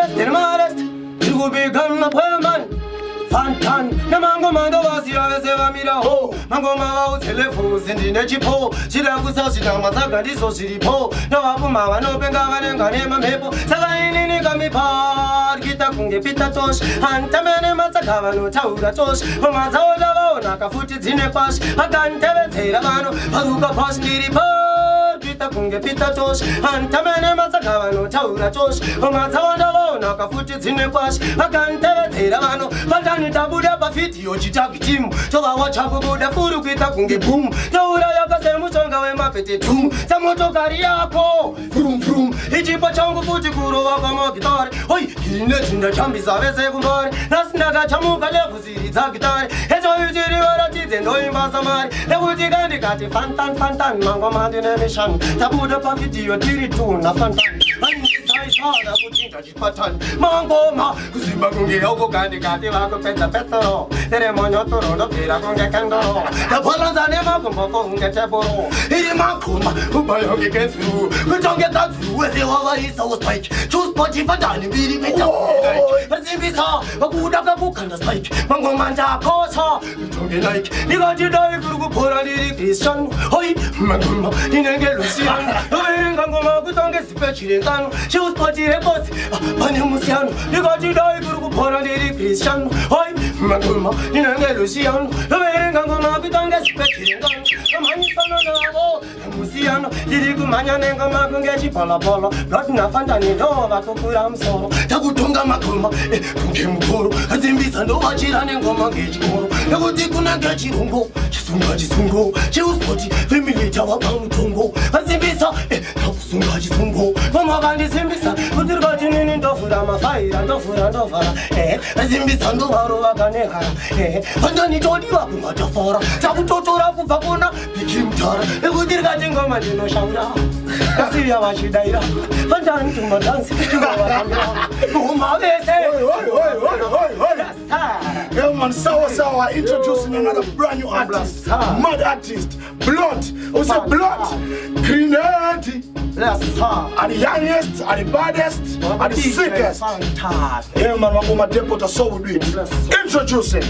modest, in modest. You will become a poor man. Fantan, na mango mando wasi aveseva mira ho. Mango mawa utelefu sindi nechipo. Shida kusashida masaka diso shiripo. Na wapu mawa no benga vanenga nema mepo. Saka ini ni kami par kita kunge pita tosh. Hanta mene masaka vanu taura tosh. Maza oda vaona kafuti zine pash. Hakante vetera vanu paruka pash niripar. Kita kunge pita tosh. Hanta mene masaka vanu taura tosh. Maza oda vaona kafuti zine pash. Hakante vetera vanu Fantan tabuda bafiti yochitaki timu Toba wachabu buda furu kita kunge boom Taura yaka semu chonga we mapete tum Samotokari yako Frum frum Ichipa changu futi kuro waka makitari Hoi Kirine chinda chambi sabe sekundari Nasindaga chamuka lefu siri za gitari Hecho yujiri wara chize no imba samari Lefu jigandi kati fantan fantan Mango mandi nemishan Tabuda bafiti yotiri tu na fantan Sada kuchinja chipatan Mango ma Kuzimba kunge yoko kandi kati wako peta petoro Tere monyo toro do pira kunge kendoro Tapala zane makumba kunge teboro Iri makuma Ubayogi kensu Kuchonge tatsu Wezi wawa isa spike Choose pochi fatani biri beta Persibisa Wakuda kabukanda spike Mango manja kosa Kuchonge like Niga jidai kurugu pora liri Christian Hoi Mango Ninenge Lucian Novenga ngoma kutonge sipe chirengano Choose pochi rekosi Bani musiano Niga jidai kurugu pora liri Christian Hoi Mango Ninenge Lucian Novenga ngoma kutonge sipe chirengano Kamani sono nabo Musiano Dirigu manya nenga makunge chipala polo Blood na fanta ni dova kukura msoro Takutunga makuma Kunge mkoro Azimbisa ndo wachira nengoma ngechikoro Nakuti kuna ngechirungo Chisunga chisungo Chiuspoti Family tawa pamutungo Azimbisa Takusunga chisungo Mama kandi zimbisa Kutirga chinini ndofura mafaira Ndofura ndofara Azimbisa ndo waro wakanekara Fanta ni todi wakumatafara Takutotora kufakuna Bikimtara Kutirga chingoma jino shaura Kasiya washidaira Fanta ni tumba dansi Tumba wakamera Kuma vese Yeah man, Sawa introducing another brand new artist, mad artist, Blunt. Who say Blunt? Grenade. Are the youngest, are the baddest, are the sickest. Yeah man, I'm going to depot a soul with it. Introducing